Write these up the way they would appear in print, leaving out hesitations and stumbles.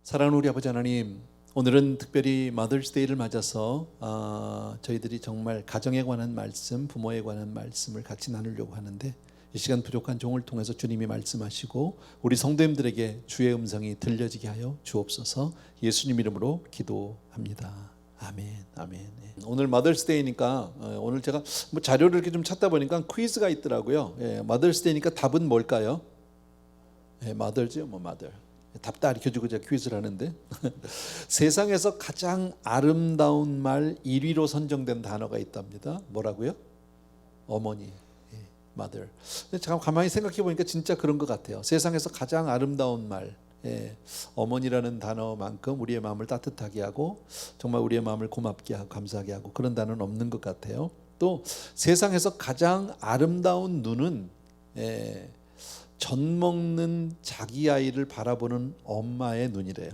사랑하는 우리 아버지 하나님, 오늘은 특별히 마더스데이를 맞아서 저희들이 정말 가정에 관한 말씀, 부모에 관한 말씀을 같이 나누려고 하는데, 이 시간 부족한 종을 통해서 주님이 말씀하시고 우리 성도님들에게 주의 음성이 들려지게 하여 주옵소서. 예수님 이름으로 기도합니다. 아멘, 아멘. 오늘 마더스데이니까 오늘 제가 자료를 이렇게 좀 찾다 보니까 퀴즈가 있더라고요. 마더스데이니까 답은 뭘까요? 마더죠, 마더. 답 다 가르쳐주고 제가 퀴즈를 하는데 세상에서 가장 아름다운 말 1위로 선정된 단어가 있답니다. 뭐라고요? 어머니, mother. 잠깐 가만히 생각해 보니까 진짜 그런 것 같아요. 세상에서 가장 아름다운 말, 어머니라는 단어만큼 우리의 마음을 따뜻하게 하고 정말 우리의 마음을 고맙게 하고 감사하게 하고 그런 단어는 없는 것 같아요. 또 세상에서 가장 아름다운 눈은 젖 먹는 자기 아이를 바라보는 엄마의 눈이래요.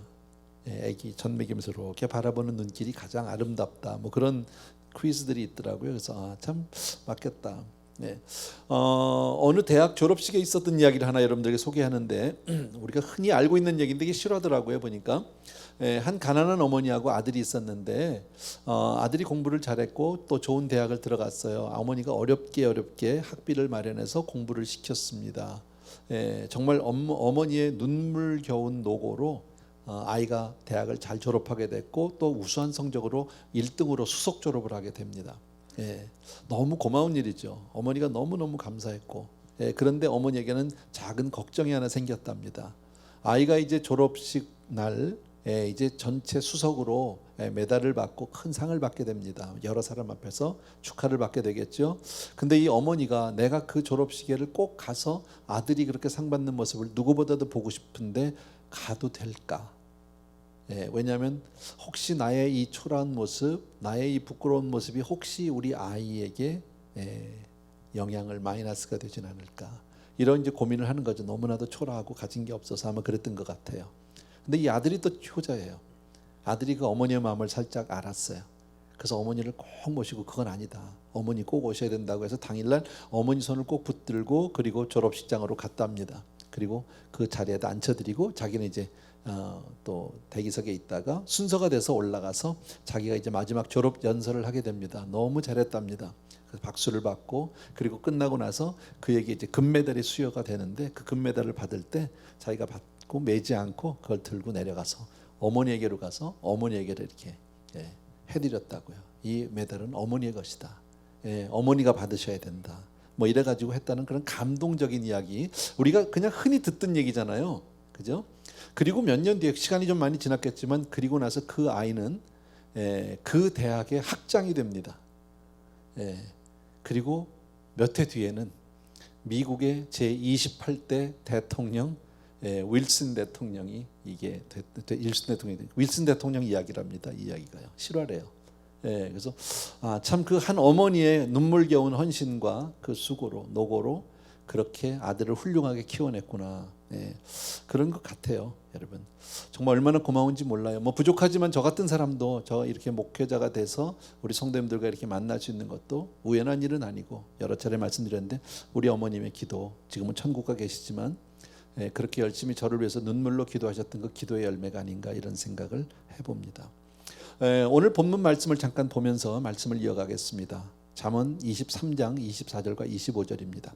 아기 젖 먹이면서 이렇게 바라보는 눈길이 가장 아름답다. 뭐 그런 퀴즈들이 있더라고요. 그래서 참 맞겠다. 어느 대학 졸업식에 있었던 이야기를 하나 여러분들에게 소개하는데 우리가 흔히 알고 있는 얘기인데 이게 실화더라고요. 보니까 한 가난한 어머니하고 아들이 있었는데 아들이 공부를 잘했고 또 좋은 대학을 들어갔어요. 어머니가 어렵게 학비를 마련해서 공부를 시켰습니다. 정말 어머니의 눈물겨운 노고로 아이가 대학을 잘 졸업하게 됐고 또 우수한 성적으로 1등으로 수석 졸업을 하게 됩니다. 너무 고마운 일이죠. 어머니가 너무너무 감사했고 그런데 어머니에게는 작은 걱정이 하나 생겼답니다. 아이가 이제 졸업식 날 이제 전체 수석으로 메달을 받고 큰 상을 받게 됩니다. 여러 사람 앞에서 축하를 받게 되겠죠. 근데 이 어머니가 내가 그 졸업식에를 꼭 가서 아들이 그렇게 상 받는 모습을 누구보다도 보고 싶은데 가도 될까? 왜냐하면 혹시 나의 이 초라한 모습, 나의 이 부끄러운 모습이 혹시 우리 아이에게 영향을 마이너스가 되진 않을까? 이런 이제 고민을 하는 거죠. 너무나도 초라하고 가진 게 없어서 아마 그랬던 것 같아요. 근데 이 아들이 또 효자예요. 아들이 그 어머니의 마음을 살짝 알았어요. 그래서 어머니를 꼭 모시고 그건 아니다. 어머니 꼭 오셔야 된다고 해서 당일날 어머니 손을 꼭 붙들고 그리고 졸업식장으로 갔답니다. 그리고 그 자리에다 앉혀드리고 자기는 이제 또 대기석에 있다가 순서가 돼서 올라가서 자기가 이제 마지막 졸업 연설을 하게 됩니다. 너무 잘했답니다. 그래서 박수를 받고 그리고 끝나고 나서 그에게 이제 금메달이 수여가 되는데 그 금메달을 받을 때 자기가 받고 매지 않고 그걸 들고 내려가서 어머니에게로 가서 어머니에게를 이렇게 해드렸다고요. 이 메달은 어머니의 것이다. 어머니가 받으셔야 된다. 뭐 이래가지고 했다는 그런 감동적인 이야기. 우리가 그냥 흔히 듣던 얘기잖아요. 그죠? 그리고 몇 년 뒤에 시간이 좀 많이 지났겠지만 그리고 나서 그 아이는 그 대학의 학장이 됩니다. 그리고 몇 해 뒤에는 미국의 제28대 대통령 윌슨 대통령이 이게 윌슨 대통령 이야기랍니다. 이 이야기가요. 실화래요. 그래서 참 그 한 어머니의 눈물겨운 헌신과 그 수고로 노고로 그렇게 아들을 훌륭하게 키워냈구나. 그런 것 같아요, 여러분. 정말 얼마나 고마운지 몰라요. 뭐 부족하지만 저 같은 사람도 저 이렇게 목회자가 돼서 우리 성도님들과 이렇게 만날 수 있는 것도 우연한 일은 아니고 여러 차례 말씀드렸는데 우리 어머님의 기도, 지금은 천국 가 계시지만 그렇게 열심히 저를 위해서 눈물로 기도하셨던 그 기도의 열매가 아닌가 이런 생각을 해봅니다. 오늘 본문 말씀을 잠깐 보면서 말씀을 이어가겠습니다. 잠언 23장 24절과 25절입니다.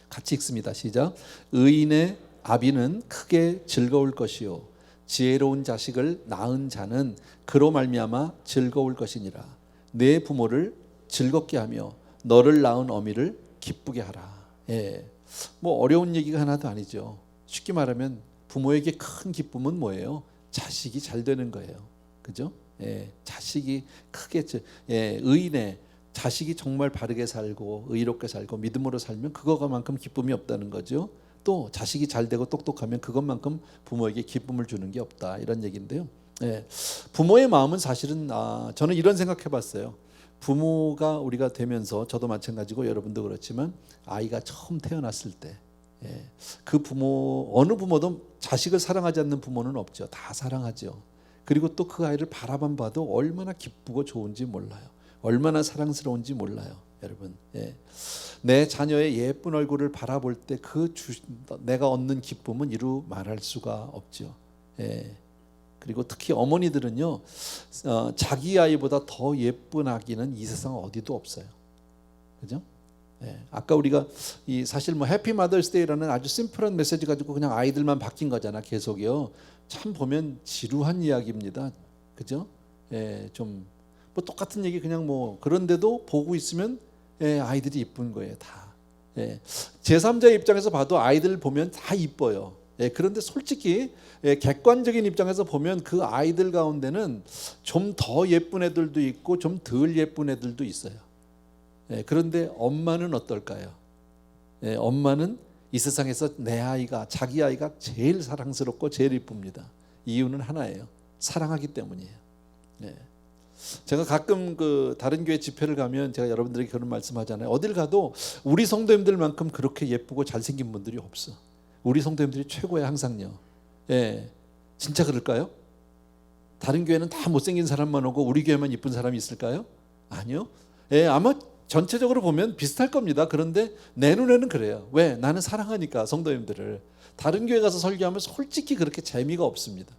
같이 읽습니다. 시작. 의인의 아비는 크게 즐거울 것이요 지혜로운 자식을 낳은 자는 그로 말미암아 즐거울 것이니라. 내 부모를 즐겁게 하며 너를 낳은 어미를 기쁘게 하라. 뭐 어려운 얘기가 하나도 아니죠. 쉽게 말하면 부모에게 큰 기쁨은 뭐예요? 자식이 잘 되는 거예요. 그죠? 자식이 크게 의인의 자식이 정말 바르게 살고 의롭게 살고 믿음으로 살면 그거만큼 기쁨이 없다는 거죠. 또 자식이 잘 되고 똑똑하면 그것만큼 부모에게 기쁨을 주는 게 없다 이런 얘기인데요. 부모의 마음은 사실은 저는 이런 생각해봤어요. 부모가 우리가 되면서 저도 마찬가지고 여러분도 그렇지만 아이가 처음 태어났을 때 그 부모 어느 부모도 자식을 사랑하지 않는 부모는 없죠. 다 사랑하죠. 그리고 또 그 아이를 바라만 봐도 얼마나 기쁘고 좋은지 몰라요. 얼마나 사랑스러운지 몰라요, 여러분. 내 자녀의 예쁜 얼굴을 바라볼 때 내가 얻는 기쁨은 이루 말할 수가 없죠. 그리고 특히 어머니들은요, 자기 아이보다 더 예쁜 아기는 이 세상 어디도 없어요. 그죠? 예, 아까 우리가 사실 뭐 해피 마더스데이라는 아주 심플한 메시지 가지고 그냥 아이들만 바뀐 거잖아, 계속요. 참 보면 지루한 이야기입니다. 그죠? 예, 좀 뭐 똑같은 얘기 그냥 뭐 그런데도 보고 있으면 예, 아이들이 이쁜 거예요, 다. 예, 제3자의 입장에서 봐도 아이들 보면 다 이뻐요. 예, 그런데 솔직히 객관적인 입장에서 보면 그 아이들 가운데는 좀 더 예쁜 애들도 있고 좀 덜 예쁜 애들도 있어요. 그런데 엄마는 어떨까요? 엄마는 이 세상에서 내 아이가, 자기 아이가 제일 사랑스럽고 제일 이쁩니다. 이유는 하나예요. 사랑하기 때문이에요. 제가 가끔 그 다른 교회 집회를 가면 제가 여러분들에게 그런 말씀하잖아요. 어딜 가도 우리 성도님들만큼 그렇게 예쁘고 잘생긴 분들이 없어. 우리 성도님들이 최고야, 항상요. 진짜 그럴까요? 다른 교회는 다 못생긴 사람만 오고 우리 교회만 이쁜 사람이 있을까요? 아니요. 아마 전체적으로 보면 비슷할 겁니다. 그런데 내 눈에는 그래요. 왜? 나는 사랑하니까 성도님들을. 다른 교회 가서 설교하면 솔직히 그렇게 재미가 없습니다.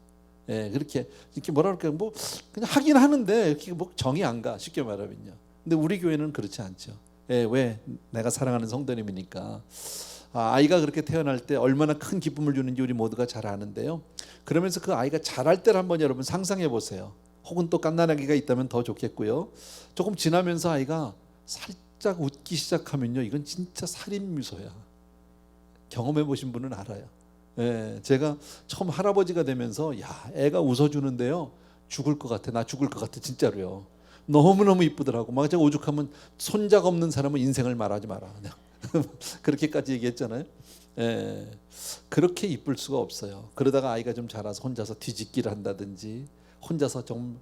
그렇게 이렇게 뭐라 그럴까요? 뭐 그냥 하긴 하는데 이렇게 뭐 정이 안 가, 쉽게 말하면요. 근데 우리 교회는 그렇지 않죠. 왜? 내가 사랑하는 성도님이니까. 아이가 그렇게 태어날 때 얼마나 큰 기쁨을 주는지 우리 모두가 잘 아는데요. 그러면서 그 아이가 자랄 때를 한번 여러분 상상해 보세요. 혹은 또 갓난아기가 있다면 더 좋겠고요. 조금 지나면서 아이가 살짝 웃기 시작하면요, 이건 진짜 살인 미소야. 경험해 보신 분은 알아요. 제가 처음 할아버지가 되면서 야, 애가 웃어주는데요, 죽을 것 같아, 나 죽을 것 같아, 진짜로요. 너무너무 이쁘더라고. 막 제가 오죽하면 손자가 없는 사람은 인생을 말하지 마라, 그렇게까지 얘기했잖아요. 그렇게 이쁠 수가 없어요. 그러다가 아이가 좀 자라서 혼자서 뒤집기를 한다든지, 혼자서 좀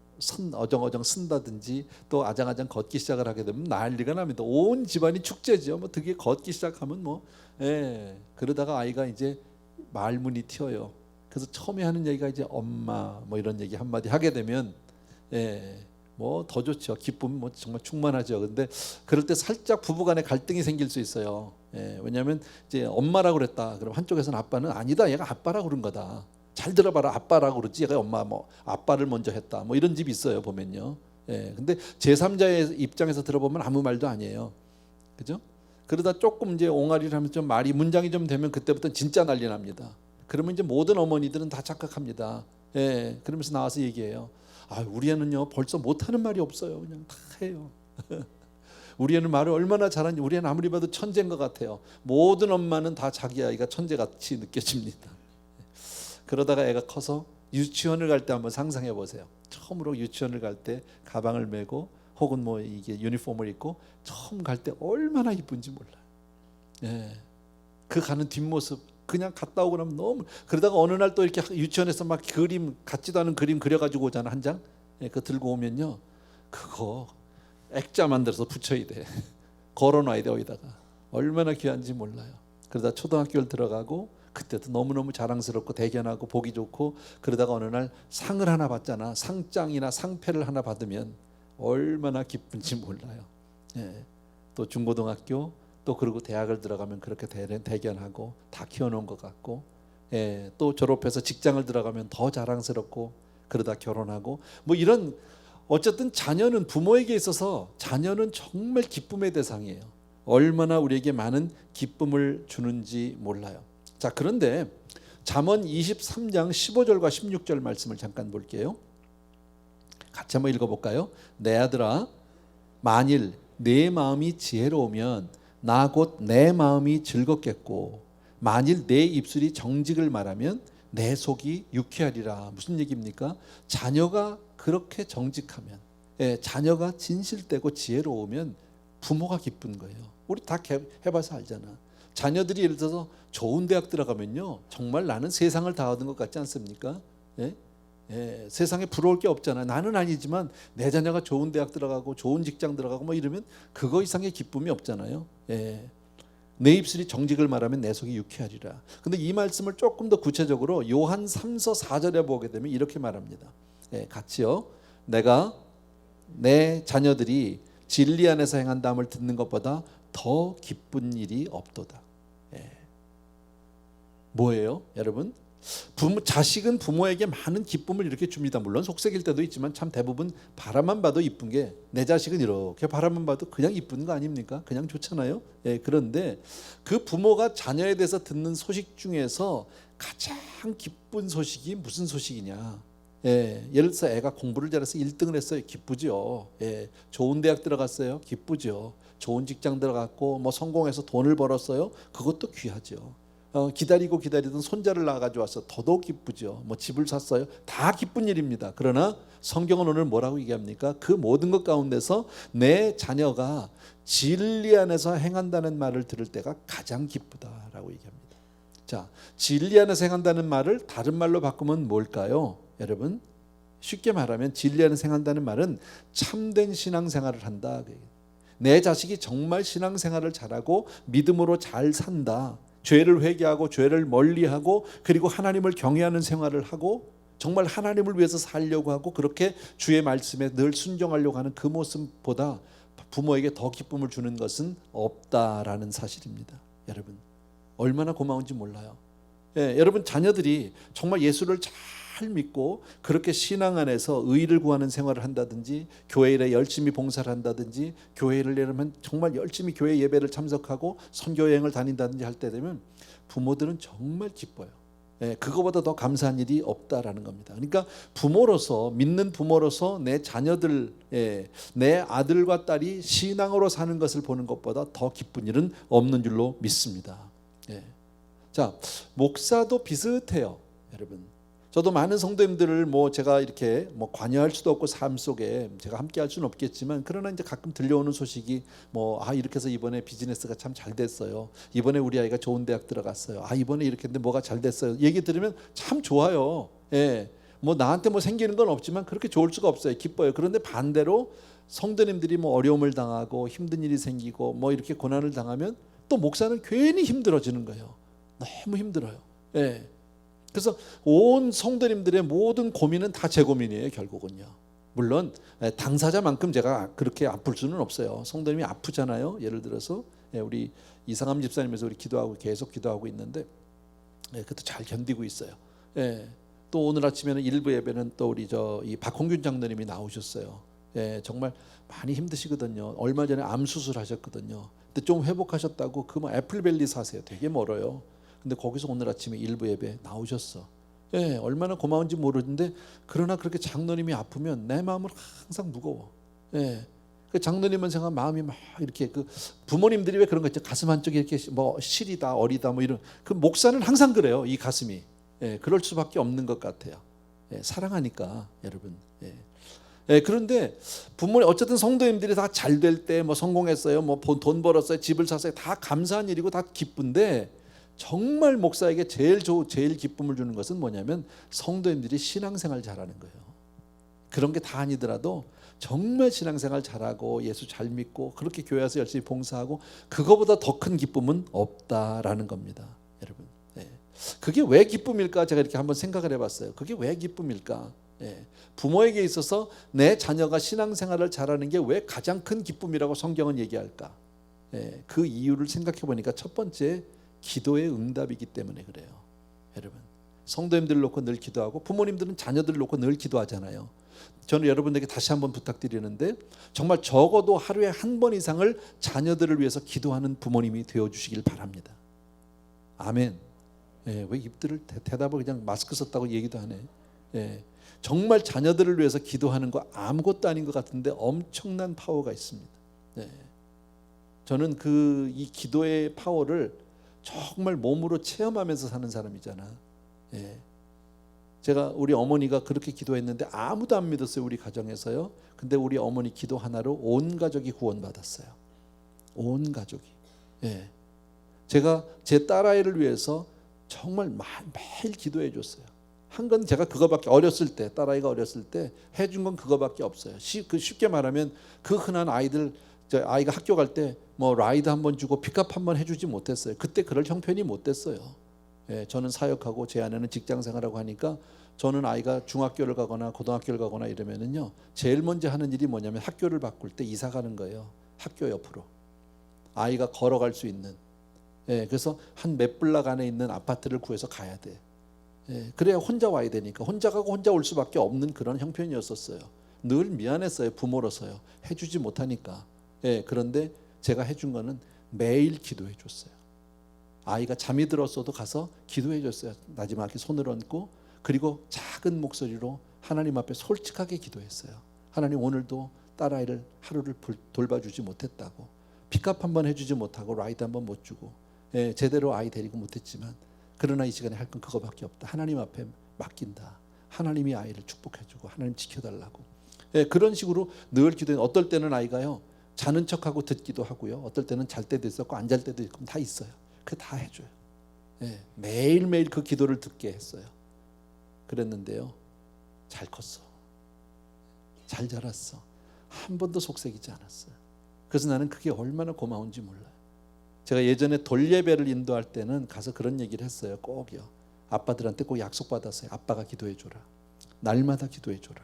어정어정 쓴다든지, 또 아장아장 걷기 시작을 하게 되면 난리가 납니다. 온 집안이 축제죠. 뭐 되게 걷기 시작하면 뭐, 그러다가 아이가 이제 말문이 튀어요. 그래서 처음에 하는 얘기가 이제 엄마 뭐 이런 얘기 한마디 하게 되면, 뭐 더 좋죠. 기쁨 뭐 정말 충만하죠. 근데 그럴 때 살짝 부부간에 갈등이 생길 수 있어요. 왜냐하면 이제 엄마라고 그랬다. 그럼 한쪽에서는 아빠는 아니다, 얘가 아빠라고 그런 거다. 잘 들어봐라, 아빠라고 그러지 얘가 엄마 뭐 아빠를 먼저 했다, 뭐 이런 집이 있어요, 보면요. 근데 제3자의 입장에서 들어보면 아무 말도 아니에요. 그죠? 그러다 조금 이제 옹알이를 하면 좀 말이 문장이 좀 되면 그때부터 진짜 난리 납니다. 그러면 이제 모든 어머니들은 다 착각합니다. 그러면서 나와서 얘기해요. 우리 애는요 벌써 못하는 말이 없어요. 그냥 다 해요. 우리 애는 말을 얼마나 잘하는지, 우리 애는 아무리 봐도 천재인 것 같아요. 모든 엄마는 다 자기 아이가 천재같이 느껴집니다. 그러다가 애가 커서 유치원을 갈 때 한번 상상해 보세요. 처음으로 유치원을 갈 때 가방을 메고 혹은 뭐 이게 유니폼을 입고 처음 갈 때 얼마나 이쁜지 몰라요. 그 가는 뒷모습 그냥 갔다 오고 나면 너무, 그러다가 어느 날 또 이렇게 유치원에서 막 그림, 같지도 않은 그림 그려가지고 오잖아, 한 장. 그거 들고 오면요, 그거 액자 만들어서 붙여야 돼. 걸어놔야 돼, 어디다가. 얼마나 귀한지 몰라요. 그러다 초등학교를 들어가고 그때도 너무너무 자랑스럽고 대견하고 보기 좋고, 그러다가 어느 날 상을 하나 받잖아. 상장이나 상패를 하나 받으면 얼마나 기쁜지 몰라요. 또 중고등학교, 또 그리고 대학을 들어가면 그렇게 대견하고 다 키워놓은 것 같고, 또 졸업해서 직장을 들어가면 더 자랑스럽고, 그러다 결혼하고 뭐 이런, 어쨌든 자녀는, 부모에게 있어서 자녀는 정말 기쁨의 대상이에요. 얼마나 우리에게 많은 기쁨을 주는지 몰라요. 자, 그런데 잠언 23장 15절과 16절 말씀을 잠깐 볼게요. 같이 한번 읽어볼까요? 내 아들아, 만일 내 마음이 지혜로우면 나 곧 내 마음이 즐겁겠고, 만일 내 입술이 정직을 말하면 내 속이 유쾌하리라. 무슨 얘기입니까? 자녀가 그렇게 정직하면, 자녀가 진실되고 지혜로우면 부모가 기쁜 거예요. 우리 다 해봐서 알잖아. 자녀들이 예를 들어서 좋은 대학 들어가면요, 정말 나는 세상을 다 얻은 것 같지 않습니까? 세상에 부러울 게 없잖아. 나는 아니지만 내 자녀가 좋은 대학 들어가고 좋은 직장 들어가고 뭐 이러면 그거 이상의 기쁨이 없잖아요. 내 입술이 정직을 말하면 내 속이 유쾌하리라. 근데 이 말씀을 조금 더 구체적으로 요한 3서 4절에 보게 되면 이렇게 말합니다. 같이요. 내가 내 자녀들이 진리 안에서 행한다함을 듣는 것보다 더 기쁜 일이 없도다. 뭐예요, 여러분? 자식은 부모에게 많은 기쁨을 이렇게 줍니다. 물론 속색일 때도 있지만 참 대부분 바라만 봐도 이쁜 게, 내 자식은 이렇게 바라만 봐도 그냥 이쁜 거 아닙니까? 그냥 좋잖아요. 예, 그런데 그 부모가 자녀에 대해서 듣는 소식 중에서 가장 기쁜 소식이 무슨 소식이냐? 예, 예를 들어서 애가 공부를 잘해서 1등을 했어요. 기쁘죠. 예, 좋은 대학 들어갔어요. 기쁘죠. 좋은 직장 들어갔고 뭐 성공해서 돈을 벌었어요. 그것도 귀하죠. 기다리고 기다리던 손자를 낳아가지고 와서 더더욱 기쁘죠. 뭐 집을 샀어요. 다 기쁜 일입니다. 그러나 성경은 오늘 뭐라고 얘기합니까? 그 모든 것 가운데서 내 자녀가 진리 안에서 행한다는 말을 들을 때가 가장 기쁘다라고 얘기합니다. 자, 진리 안에서 행한다는 말을 다른 말로 바꾸면 뭘까요? 여러분, 쉽게 말하면 진리 안에서 행한다는 말은 참된 신앙생활을 한다. 내 자식이 정말 신앙생활을 잘하고 믿음으로 잘 산다. 죄를 회개하고 죄를 멀리하고 그리고 하나님을 경외하는 생활을 하고 정말 하나님을 위해서 살려고 하고 그렇게 주의 말씀에 늘 순종하려고 하는 그 모습보다 부모에게 더 기쁨을 주는 것은 없다라는 사실입니다. 여러분, 얼마나 고마운지 몰라요. 예, 여러분 자녀들이 정말 예수를 잘 믿고 그렇게 신앙 안에서 의를 구하는 생활을 한다든지 교회 일에 열심히 봉사를 한다든지 교회 일을 내려면 정말 열심히 교회 예배를 참석하고 선교 여행을 다닌다든지 할 때 되면 부모들은 정말 기뻐요. 예, 그거보다 더 감사한 일이 없다라는 겁니다. 그러니까 부모로서, 믿는 부모로서 내 자녀들, 내 아들과 딸이 신앙으로 사는 것을 보는 것보다 더 기쁜 일은 없는 줄로 믿습니다. 예. 자, 목사도 비슷해요, 여러분. 저도 많은 성도님들을 제가 이렇게 관여할 수도 없고 삶 속에 제가 함께 할 수는 없겠지만, 그러나 이제 가끔 들려오는 소식이 이렇게 해서 이번에 비즈니스가 참 잘 됐어요. 이번에 우리 아이가 좋은 대학 들어갔어요. 이번에 이렇게 했는데 뭐가 잘 됐어요. 얘기 들으면 참 좋아요. 예. 나한테 생기는 건 없지만 그렇게 좋을 수가 없어요. 기뻐요. 그런데 반대로 성도님들이 어려움을 당하고 힘든 일이 생기고 이렇게 고난을 당하면 또 목사는 괜히 힘들어지는 거예요. 너무 힘들어요. 예. 그래서 온 성도님들의 모든 고민은 다 제 고민이에요, 결국은요. 물론 당사자만큼 제가 그렇게 아플 수는 없어요. 성도님이 아프잖아요. 예를 들어서 우리 이상함 집사님에서 우리 기도하고 계속 기도하고 있는데 그것도 잘 견디고 있어요. 또 오늘 아침에는 일부 예배는 또 우리 이 박홍균 장로님이 나오셨어요. 정말 많이 힘드시거든요. 얼마 전에 암 수술하셨거든요. 근데 좀 회복하셨다고 애플밸리 사세요. 되게 멀어요. 근데 거기서 오늘 아침에 일부 예배 나오셨어. 얼마나 고마운지 모르는데 그러나 그렇게 장로님이 아프면 내 마음은 항상 무거워. 그 장로님은 생각 마음이 막 이렇게 부모님들이 왜 그런 거 있죠? 가슴 한쪽이 이렇게 시리다 어리다 이런. 그 목사는 항상 그래요. 이 가슴이. 그럴 수밖에 없는 것 같아요. 사랑하니까 여러분. 그런데 부모님 어쨌든 성도님들이 다 잘 될 때 성공했어요. 돈 벌었어요. 집을 샀어요. 다 감사한 일이고 다 기쁜데 정말 목사에게 제일 기쁨을 주는 것은 뭐냐면 성도님들이 신앙생활 잘하는 거예요. 그런 게 다 아니더라도 정말 신앙생활 잘하고 예수 잘 믿고 그렇게 교회 와서 열심히 봉사하고 그거보다 더 큰 기쁨은 없다라는 겁니다, 여러분. 그게 왜 기쁨일까? 제가 이렇게 한번 생각을 해봤어요. 그게 왜 기쁨일까? 부모에게 있어서 내 자녀가 신앙생활을 잘하는 게 왜 가장 큰 기쁨이라고 성경은 얘기할까? 그 이유를 생각해 보니까 첫 번째, 기도의 응답이기 때문에 그래요. 여러분, 성도님들을 놓고 늘 기도하고 부모님들은 자녀들을 놓고 늘 기도하잖아요. 저는 여러분에게 다시 한번 부탁드리는데 정말 적어도 하루에 한 번 이상을 자녀들을 위해서 기도하는 부모님이 되어주시길 바랍니다. 아멘. 왜 입들을 대답을 그냥 마스크 썼다고 얘기도 하네. 정말 자녀들을 위해서 기도하는 거 아무것도 아닌 것 같은데 엄청난 파워가 있습니다. 저는 이 기도의 파워를 정말 몸으로 체험하면서 사는 사람이잖아. 제가 우리 어머니가 그렇게 기도했는데 아무도 안 믿었어요, 우리 가정에서요. 근데 우리 어머니 기도 하나로 온 가족이 구원받았어요. 온 가족이. 제가 제 딸아이를 위해서 정말 매일 기도해 줬어요. 한 건 제가 그거밖에, 어렸을 때 딸아이가 어렸을 때 해준 건 그거밖에 없어요. 쉽게 말하면 그 흔한 아이들, 아이가 학교 갈 때 라이드 한번 주고 픽업 한번 해주지 못했어요. 그때 그럴 형편이 못 됐어요. 저는 사역하고 제 아내는 직장 생활하고 하니까 저는 아이가 중학교를 가거나 고등학교를 가거나 이러면은요, 제일 먼저 하는 일이 뭐냐면 학교를 바꿀 때 이사 가는 거예요. 학교 옆으로 아이가 걸어갈 수 있는. 그래서 한 몇 블락 안에 있는 아파트를 구해서 가야 돼. 그래야 혼자 와야 되니까 혼자 가고 혼자 올 수밖에 없는 그런 형편이었었어요. 늘 미안했어요. 부모로서요. 해주지 못하니까. 그런데 제가 해준 거는 매일 기도해 줬어요. 아이가 잠이 들었어도 가서 기도해 줬어요. 마지막에 손을 얹고, 그리고 작은 목소리로 하나님 앞에 솔직하게 기도했어요. 하나님, 오늘도 딸아이를 하루를 돌봐주지 못했다고, 픽업 한번 해주지 못하고 라이드 한번 못 주고, 제대로 아이 데리고 못했지만 그러나 이 시간에 할 건 그거밖에 없다. 하나님 앞에 맡긴다. 하나님이 아이를 축복해주고 하나님 지켜달라고. 그런 식으로 늘 기도해. 어떨 때는 아이가요 자는 척하고 듣기도 하고요, 어떨 때는 잘 때도 있었고 안 잘 때도 있고 다 있어요. 그 다 해줘요. 매일매일 그 기도를 듣게 했어요. 그랬는데요, 잘 컸어. 잘 자랐어. 한 번도 속색이지 않았어요. 그래서 나는 그게 얼마나 고마운지 몰라요. 제가 예전에 돌예배를 인도할 때는 가서 그런 얘기를 했어요. 꼭요. 아빠들한테 꼭 약속받았어요. 아빠가 기도해줘라. 날마다 기도해줘라.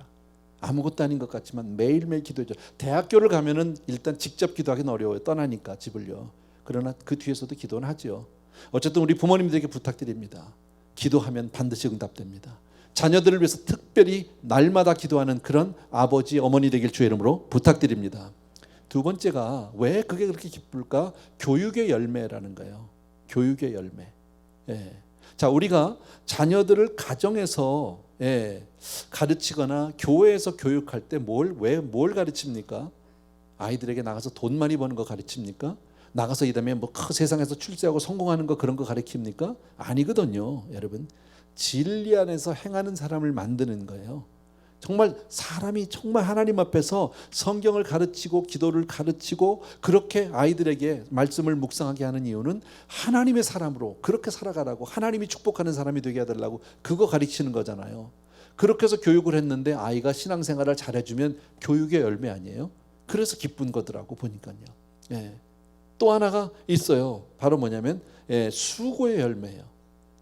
아무것도 아닌 것 같지만 매일매일 기도해줘라. 대학교를 가면은 일단 직접 기도하기는 어려워요. 떠나니까 집을요. 그러나 그 뒤에서도 기도는 하죠. 어쨌든 우리 부모님들에게 부탁드립니다. 기도하면 반드시 응답됩니다. 자녀들을 위해서 특별히 날마다 기도하는 그런 아버지, 어머니 되길 주의 이름으로 부탁드립니다. 두 번째가 왜 그게 그렇게 기쁠까? 교육의 열매라는 거예요. 교육의 열매. 자, 우리가 자녀들을 가정에서 가르치거나 교회에서 교육할 때 뭘 가르칩니까? 아이들에게 나가서 돈 많이 버는 거 가르칩니까? 나가서 이 다음에 뭐 세상에서 출세하고 성공하는 거, 그런 거 가르칩니까? 아니거든요. 여러분, 진리 안에서 행하는 사람을 만드는 거예요. 정말 사람이 정말 하나님 앞에서 성경을 가르치고 기도를 가르치고 그렇게 아이들에게 말씀을 묵상하게 하는 이유는 하나님의 사람으로 그렇게 살아가라고, 하나님이 축복하는 사람이 되게 해달라고, 그거 가르치는 거잖아요. 그렇게 해서 교육을 했는데 아이가 신앙생활을 잘해주면 교육의 열매 아니에요? 그래서 기쁜 거더라고 보니까요. 또 하나가 있어요. 바로 뭐냐면 수고의 열매예요.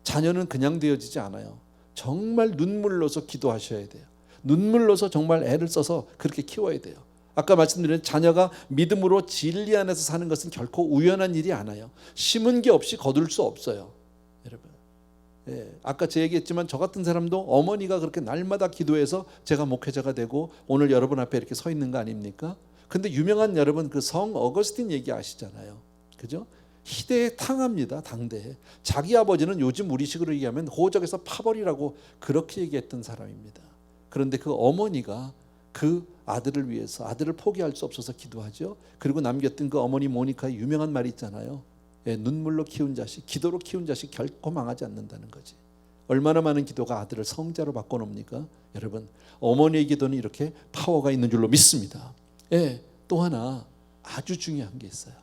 자녀는 그냥 되어지지 않아요. 정말 눈물로서 기도하셔야 돼요. 눈물로서 정말 애를 써서 그렇게 키워야 돼요. 아까 말씀드린 자녀가 믿음으로 진리 안에서 사는 것은 결코 우연한 일이 아니에요. 심은 게 없이 거둘 수 없어요. 여러분, 아까 제 얘기했지만 저 같은 사람도 어머니가 그렇게 날마다 기도해서 제가 목회자가 되고 오늘 여러분 앞에 이렇게 서 있는 거 아닙니까? 근데 유명한 여러분 그 성 어거스틴 얘기 아시잖아요. 그죠? 희대의 탕합니다. 당대에. 자기 아버지는 요즘 우리식으로 얘기하면 호적에서 파벌이라고 그렇게 얘기했던 사람입니다. 그런데 그 어머니가 그 아들을 위해서, 아들을 포기할 수 없어서 기도하죠. 그리고 남겼던 그 어머니 모니카의 유명한 말이 있잖아요. 눈물로 키운 자식, 기도로 키운 자식 결코 망하지 않는다는 거지. 얼마나 많은 기도가 아들을 성자로 바꿔놓습니까? 여러분, 어머니의 기도는 이렇게 파워가 있는 줄로 믿습니다. 또 하나 아주 중요한 게 있어요.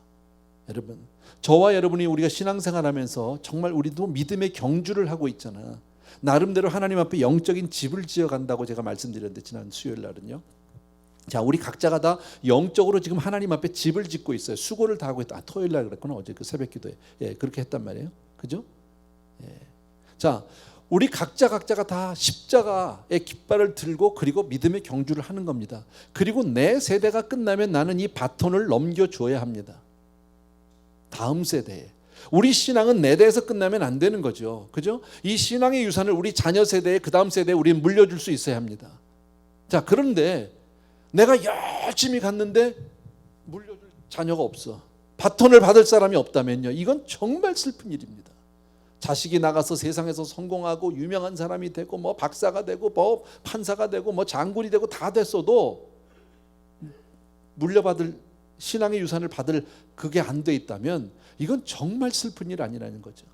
여러분, 저와 여러분이 우리가 신앙생활하면서 정말 우리도 믿음의 경주를 하고 있잖아. 나름대로 하나님 앞에 영적인 집을 지어간다고 제가 말씀드렸는데, 지난 수요일 날은요. 자, 우리 각자가 다 영적으로 지금 하나님 앞에 집을 짓고 있어요. 수고를 다 하고 있다. 토요일 날 그랬구나. 어제 그 새벽 기도에 그렇게 했단 말이에요. 그죠? 자, 우리 각자가 다 십자가의 깃발을 들고 그리고 믿음의 경주를 하는 겁니다. 그리고 내 세대가 끝나면 나는 이 바톤을 넘겨줘야 합니다. 다음 세대에. 우리 신앙은 내 대에서 끝나면 안 되는 거죠. 그죠? 이 신앙의 유산을 우리 자녀 세대에, 그 다음 세대에 우리는 물려줄 수 있어야 합니다. 자, 그런데 내가 열심히 갔는데 물려줄 자녀가 없어. 바톤을 받을 사람이 없다면요, 이건 정말 슬픈 일입니다. 자식이 나가서 세상에서 성공하고 유명한 사람이 되고 뭐 박사가 되고 뭐 판사가 되고 뭐 장군이 되고 다 됐어도 물려받을 신앙의 유산을 받을 그게 안 돼 있다면 이건 정말 슬픈 일 아니라는 거죠.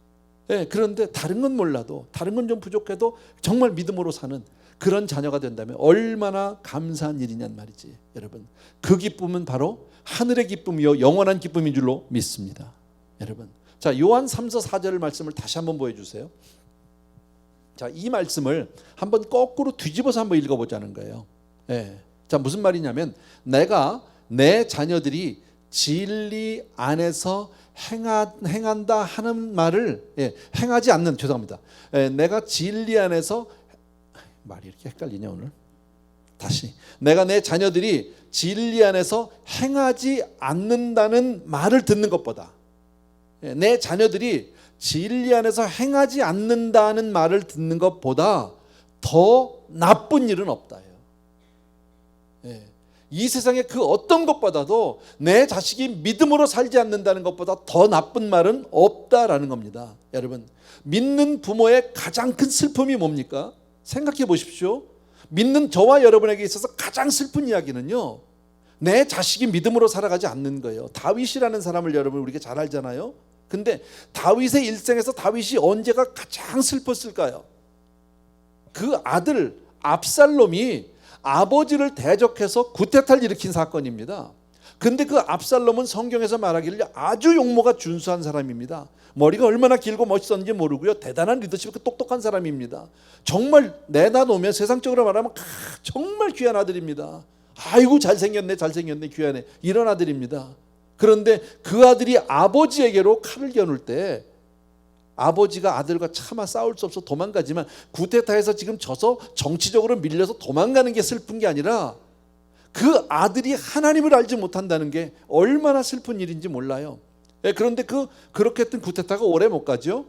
그런데 다른 건 몰라도, 다른 건 좀 부족해도 정말 믿음으로 사는 그런 자녀가 된다면 얼마나 감사한 일이냔 말이지. 여러분, 그 기쁨은 바로 하늘의 기쁨이요 영원한 기쁨인 줄로 믿습니다. 여러분, 자, 요한 3서 4절 말씀을 다시 한번 보여주세요. 자, 이 말씀을 한번 거꾸로 뒤집어서 한번 읽어보자는 거예요. 자, 무슨 말이냐면 내가 내 자녀들이 진리 안에서 행한다 하는 말을 행하지 않는, 죄송합니다. 내가 진리 안에서, 말이 이렇게 헷갈리냐 오늘. 다시, 내가 내 자녀들이 진리 안에서 행하지 않는다는 말을 듣는 것보다 내 자녀들이 진리 안에서 행하지 않는다는 말을 듣는 것보다 더 나쁜 일은 없다요. 예. 이 세상에 그 어떤 것보다도 내 자식이 믿음으로 살지 않는다는 것보다 더 나쁜 말은 없다라는 겁니다. 여러분, 믿는 부모의 가장 큰 슬픔이 뭡니까? 생각해 보십시오. 믿는 저와 여러분에게 있어서 가장 슬픈 이야기는요, 내 자식이 믿음으로 살아가지 않는 거예요. 다윗이라는 사람을 여러분 우리가 잘 알잖아요. 근데 다윗의 일생에서 다윗이 언제가 가장 슬펐을까요? 그 아들 압살롬이 아버지를 대적해서 구테타를 일으킨 사건입니다. 근데 그 압살롬은 성경에서 말하기를 아주 용모가 준수한 사람입니다. 머리가 얼마나 길고 멋있었는지 모르고요, 대단한 리더십이 똑똑한 사람입니다. 정말 내다 놓으면 세상적으로 말하면 정말 귀한 아들입니다. 아이고 잘생겼네 귀하네, 이런 아들입니다. 그런데 그 아들이 아버지에게로 칼을 겨눌 때 아버지가 아들과 차마 싸울 수 없어 도망가지만 구테타에서 지금 져서 정치적으로 밀려서 도망가는 게 슬픈 게 아니라 그 아들이 하나님을 알지 못한다는 게 얼마나 슬픈 일인지 몰라요. 그런데 그렇게 했던 구테타가 오래 못 가죠.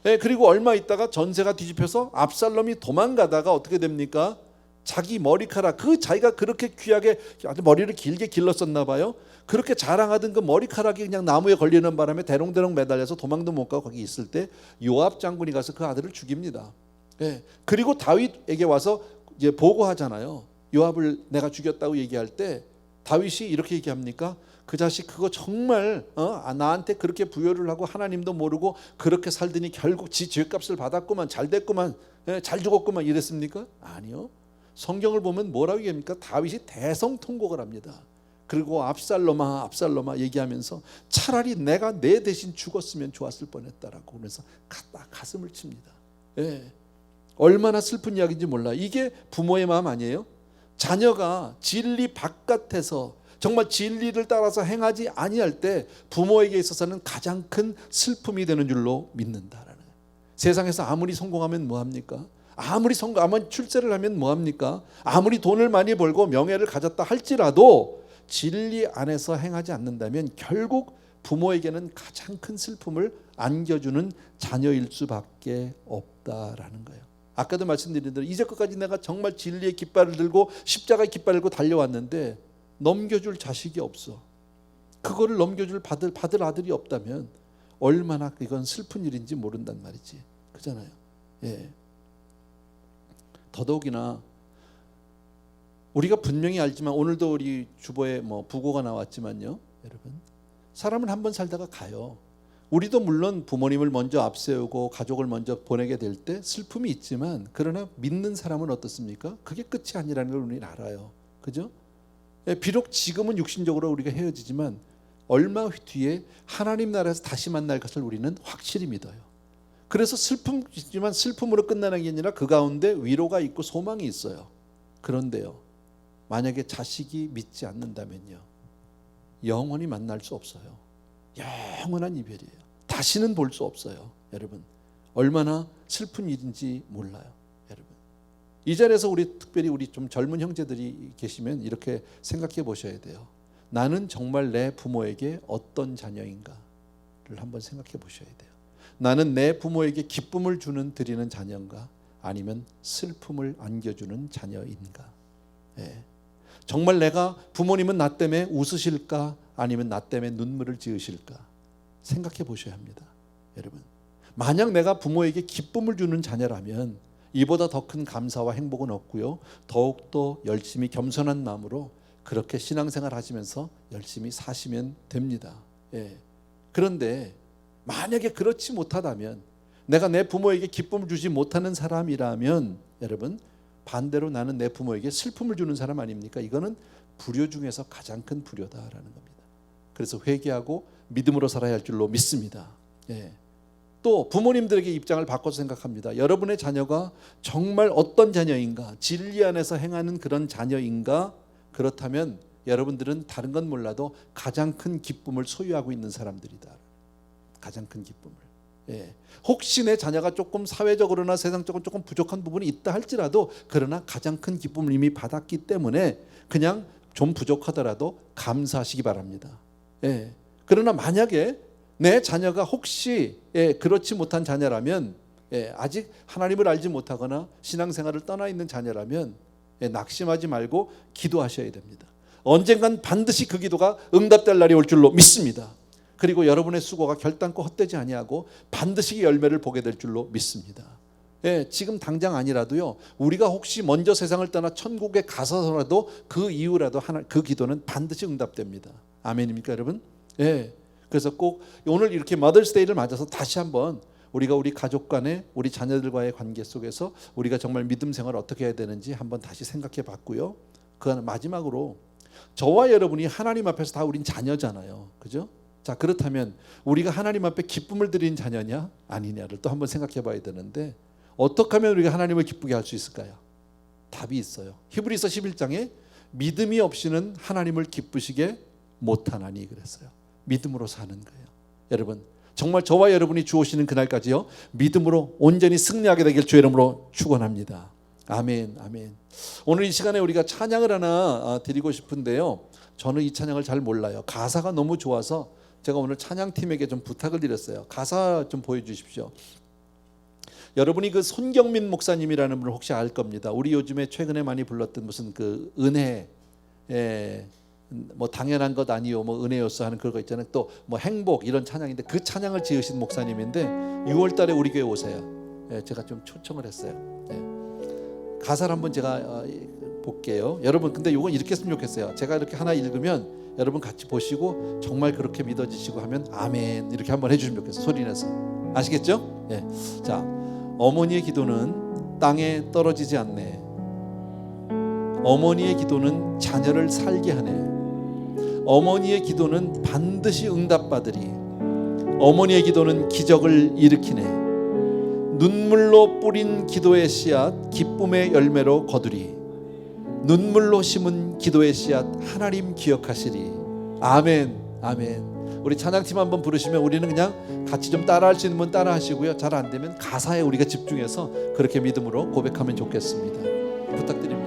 그리고 얼마 있다가 전세가 뒤집혀서 압살롬이 도망가다가 어떻게 됩니까? 자기 머리카락, 자기가 그렇게 귀하게 머리를 길게 길렀었나 봐요. 그렇게 자랑하던 그 머리카락이 그냥 나무에 걸리는 바람에 대롱대롱 매달려서 도망도 못 가고 거기 있을 때 요압 장군이 가서 그 아들을 죽입니다. 그리고 다윗에게 와서 이제 보고하잖아요. 요압을 내가 죽였다고 얘기할 때 다윗이 이렇게 얘기합니까? 그 자식 그거 정말 나한테 그렇게 부여를 하고 하나님도 모르고 그렇게 살더니 결국 지 죄값을 받았구만, 잘 됐구만, 잘 죽었구만 이랬습니까? 아니요. 성경을 보면 뭐라고 얘기합니까? 다윗이 대성통곡을 합니다. 그리고 압살롬아 얘기하면서 차라리 내가 내 대신 죽었으면 좋았을 뻔했다라고 그러면서 가슴을 칩니다. 얼마나 슬픈 이야기인지 몰라. 이게 부모의 마음 아니에요? 자녀가 진리 바깥에서 정말 진리를 따라서 행하지 아니할 때 부모에게 있어서는 가장 큰 슬픔이 되는 줄로 믿는다라는 거예요. 세상에서 아무리 성공하면 뭐합니까? 아무리 출세를 하면 뭐합니까? 아무리 돈을 많이 벌고 명예를 가졌다 할지라도 진리 안에서 행하지 않는다면 결국 부모에게는 가장 큰 슬픔을 안겨주는 자녀일 수밖에 없다라는 거예요. 아까도 말씀드린 대로 이제까지 내가 정말 진리의 깃발을 들고 십자가의 깃발을 들고 달려왔는데 넘겨줄 자식이 없어. 그거를 넘겨줄 받을 아들이 없다면 얼마나 이건 슬픈 일인지 모른단 말이지. 그잖아요. 더더욱이나 우리가 분명히 알지만 오늘도 우리 주보에 부고가 나왔지만요, 여러분, 사람은 한번 살다가 가요. 우리도 물론 부모님을 먼저 앞세우고 가족을 먼저 보내게 될 때 슬픔이 있지만 그러나 믿는 사람은 어떻습니까? 그게 끝이 아니라는 걸 우리는 알아요. 그죠? 비록 지금은 육신적으로 우리가 헤어지지만 얼마 뒤에 하나님 나라에서 다시 만날 것을 우리는 확실히 믿어요. 그래서 슬픔이지만 슬픔으로 끝나는 게 아니라 그 가운데 위로가 있고 소망이 있어요. 그런데요, 만약에 자식이 믿지 않는다면요, 영원히 만날 수 없어요. 영원한 이별이에요. 다시는 볼 수 없어요. 여러분, 얼마나 슬픈 일인지 몰라요. 여러분, 이 자리에서 특별히 우리 좀 젊은 형제들이 계시면 이렇게 생각해 보셔야 돼요. 나는 정말 내 부모에게 어떤 자녀인가를 한번 생각해 보셔야 돼요. 나는 내 부모에게 기쁨을 드리는 자녀인가, 아니면 슬픔을 안겨주는 자녀인가? 정말 내가 부모님은 나 때문에 웃으실까, 아니면 나 때문에 눈물을 지으실까 생각해 보셔야 합니다. 여러분, 만약 내가 부모에게 기쁨을 주는 자녀라면 이보다 더 큰 감사와 행복은 없고요, 더욱더 열심히 겸손한 마음으로 그렇게 신앙생활 하시면서 열심히 사시면 됩니다. 그런데 만약에 그렇지 못하다면, 내가 내 부모에게 기쁨을 주지 못하는 사람이라면, 여러분, 반대로 나는 내 부모에게 슬픔을 주는 사람 아닙니까? 이거는 불효 중에서 가장 큰 불효다라는 겁니다. 그래서 회개하고 믿음으로 살아야 할 줄로 믿습니다. 또 부모님들에게 입장을 바꿔서 생각합니다. 여러분의 자녀가 정말 어떤 자녀인가, 진리 안에서 행하는 그런 자녀인가? 그렇다면 여러분들은 다른 건 몰라도 가장 큰 기쁨을 소유하고 있는 사람들이다. 가장 큰 기쁨을. 혹시 내 자녀가 조금 사회적으로나 세상적으로 조금 부족한 부분이 있다 할지라도, 그러나 가장 큰 기쁨을 이미 받았기 때문에 그냥 좀 부족하더라도 감사하시기 바랍니다. 그러나 만약에 내 자녀가 혹시 그렇지 못한 자녀라면, 아직 하나님을 알지 못하거나 신앙생활을 떠나 있는 자녀라면 낙심하지 말고 기도하셔야 됩니다. 언젠간 반드시 그 기도가 응답될 날이 올 줄로 믿습니다. 그리고 여러분의 수고가 결단코 헛되지 아니하고 반드시 열매를 보게 될 줄로 믿습니다. 지금 당장 아니라도요, 우리가 혹시 먼저 세상을 떠나 천국에 가서라도 그 이후라도 그 기도는 반드시 응답됩니다. 아멘입니까 여러분? 그래서 꼭 오늘 이렇게 머더스데이를 맞아서 다시 한번 우리가 우리 가족 간의, 우리 자녀들과의 관계 속에서 우리가 정말 믿음 생활을 어떻게 해야 되는지 한번 다시 생각해 봤고요. 그 마지막으로, 저와 여러분이 하나님 앞에서 다 우린 자녀잖아요. 그죠? 자, 그렇다면 우리가 하나님 앞에 기쁨을 드리는 자녀냐 아니냐를 또 한번 생각해 봐야 되는데, 어떻게 하면 우리가 하나님을 기쁘게 할 수 있을까요? 답이 있어요. 히브리서 11장에 믿음이 없이는 하나님을 기쁘시게 못하나니 그랬어요. 믿음으로 사는 거예요. 여러분, 정말 저와 여러분이 주오시는 그날까지요, 믿음으로 온전히 승리하게 되길 주의 이름으로 축원합니다. 아멘, 아멘. 오늘 이 시간에 우리가 찬양을 하나 드리고 싶은데요, 저는 이 찬양을 잘 몰라요. 가사가 너무 좋아서 제가 오늘 찬양팀에게 좀 부탁을 드렸어요. 가사 좀 보여주십시오. 여러분이 그 손경민 목사님이라는 분을 혹시 알 겁니다. 우리 요즘에 최근에 많이 불렀던 무슨 그 은혜, 뭐 당연한 것 아니요, 뭐 은혜였어 하는 그거 있잖아요. 또 뭐 행복, 이런 찬양인데 그 찬양을 지으신 목사님인데 6월달에 우리 교회 오세요. 제가 좀 초청을 했어요. 가사를 한번 제가 볼게요. 여러분, 근데 이건 이렇게 했으면 좋겠어요. 제가 이렇게 하나 읽으면 여러분 같이 보시고 정말 그렇게 믿어지시고 하면 아멘 이렇게 한번 해주시면 좋겠어요. 소리 내서. 아시겠죠? 자, 어머니의 기도는 땅에 떨어지지 않네. 어머니의 기도는 자녀를 살게 하네. 어머니의 기도는 반드시 응답받으리. 어머니의 기도는 기적을 일으키네. 눈물로 뿌린 기도의 씨앗 기쁨의 열매로 거두리. 눈물로 심은 기도의 씨앗 하나님 기억하시리. 아멘, 아멘. 우리 찬양팀 한번 부르시면 우리는 그냥 같이 좀 따라할 수 있는 분 따라하시고요, 잘 안 되면 가사에 우리가 집중해서 그렇게 믿음으로 고백하면 좋겠습니다. 부탁드립니다.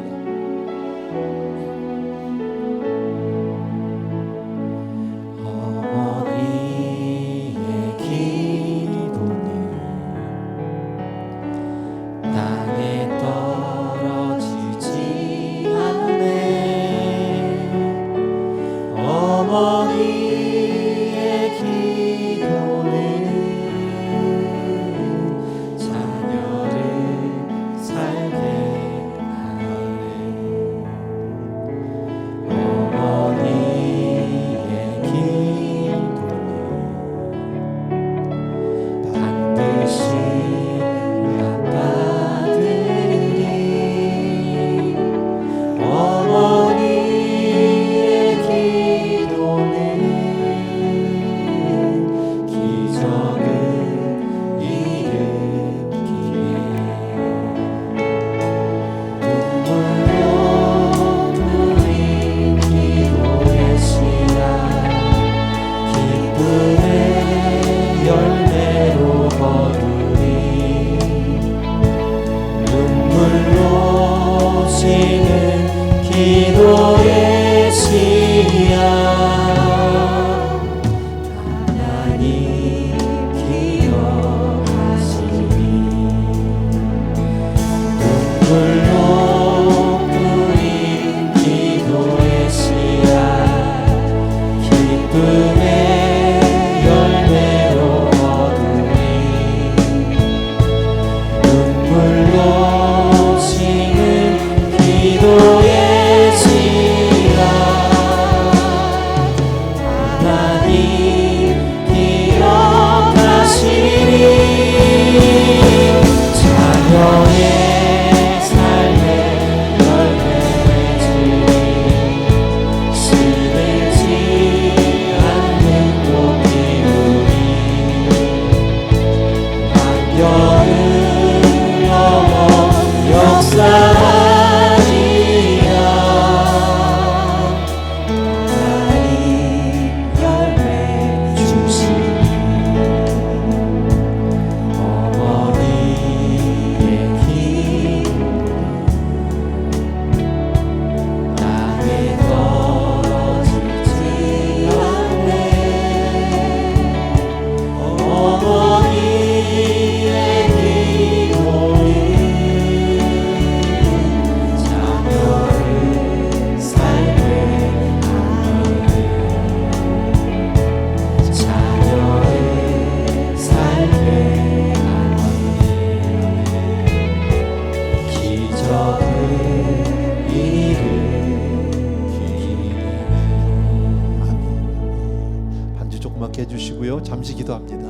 하게 해주시고요. 잠시 기도합니다.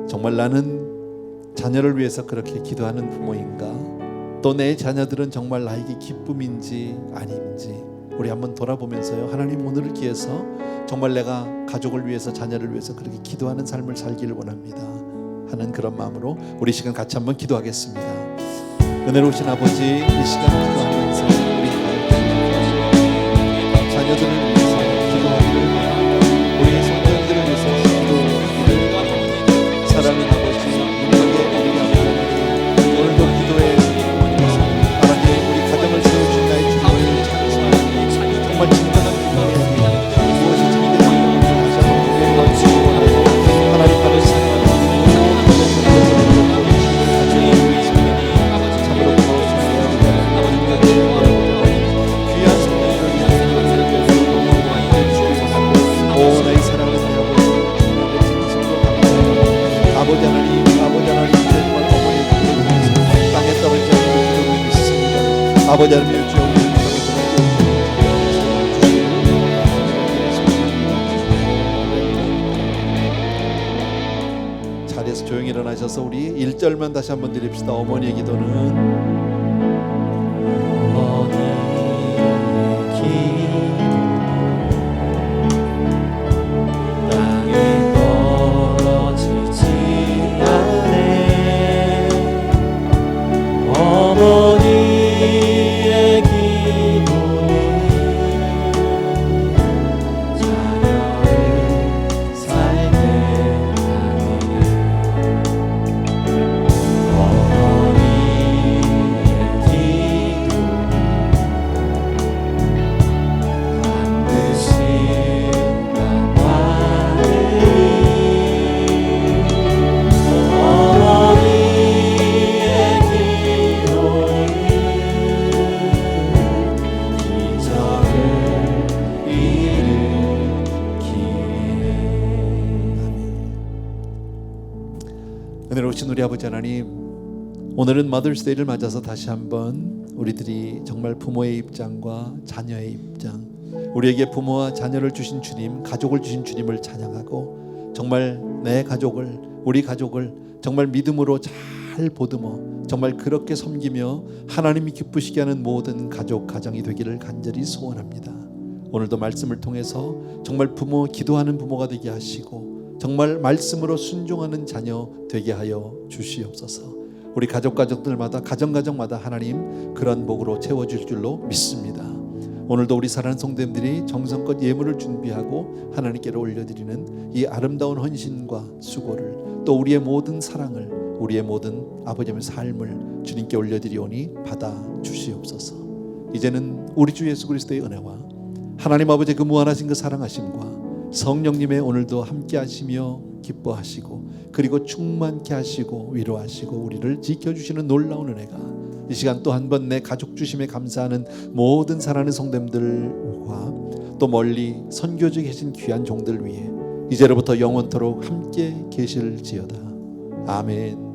정말 나는 자녀를 위해서 그렇게 기도하는 부모인가? 또 내 자녀들은 정말 나에게 기쁨인지 아닌지 우리 한번 돌아보면서요, 하나님 오늘을 기해서 정말 내가 가족을 위해서, 자녀를 위해서 그렇게 기도하는 삶을 살기를 원합니다 하는 그런 마음으로 우리 시간 같이 한번 기도하겠습니다. 은혜로우신 아버지, 이 시간 기도하면서 우리 자녀들을 위해서 기도하기를 원합니다. 우리 성도들을 위해서 기도하기를 원합니다. 사랑하는 아버지, 능력의 우리 아버지, 오늘도 기도에 하나님 우리 가정을 세워주신 나의 주님을 찬송합니다. 정말 진정한 기도에 무엇이 준비되었는지 다시 한번 하나님 받으시는 아버지 하나님, 정말 어머니 땅에 떨어지지 않는 기도를 믿습니다. 아버지 하나님, 주여 자리에서 조용히 일어나셔서 우리 1절만 다시 한번 드립시다. 어머니의 기도는 은혜로우신 우리 아버지 하나님, 오늘은 마더스데이를 맞아서 다시 한번 우리들이 정말 부모의 입장과 자녀의 입장, 우리에게 부모와 자녀를 주신 주님, 가족을 주신 주님을 찬양하고 정말 내 가족을, 우리 가족을 정말 믿음으로 잘 보듬어 정말 그렇게 섬기며 하나님이 기쁘시게 하는 모든 가족, 가정이 되기를 간절히 소원합니다. 오늘도 말씀을 통해서 정말 부모, 기도하는 부모가 되게 하시고 정말 말씀으로 순종하는 자녀 되게 하여 주시옵소서. 우리 가족들마다, 가정마다 하나님 그런 복으로 채워줄 줄로 믿습니다. 오늘도 우리 사랑하는 성도님들이 정성껏 예물을 준비하고 하나님께로 올려드리는 이 아름다운 헌신과 수고를, 또 우리의 모든 사랑을, 우리의 모든 아버지의 삶을 주님께 올려드리오니 받아 주시옵소서. 이제는 우리 주 예수 그리스도의 은혜와 하나님 아버지의 그 무한하신 그 사랑하심과 성령님의 오늘도 함께 하시며 기뻐하시고 그리고 충만케 하시고 위로하시고 우리를 지켜주시는 놀라운 은혜가 이 시간 또 한 번 내 가족 주심에 감사하는 모든 사랑하는 성도님들과 또 멀리 선교지에 계신 귀한 종들 위해 이제로부터 영원토록 함께 계실지어다. 아멘.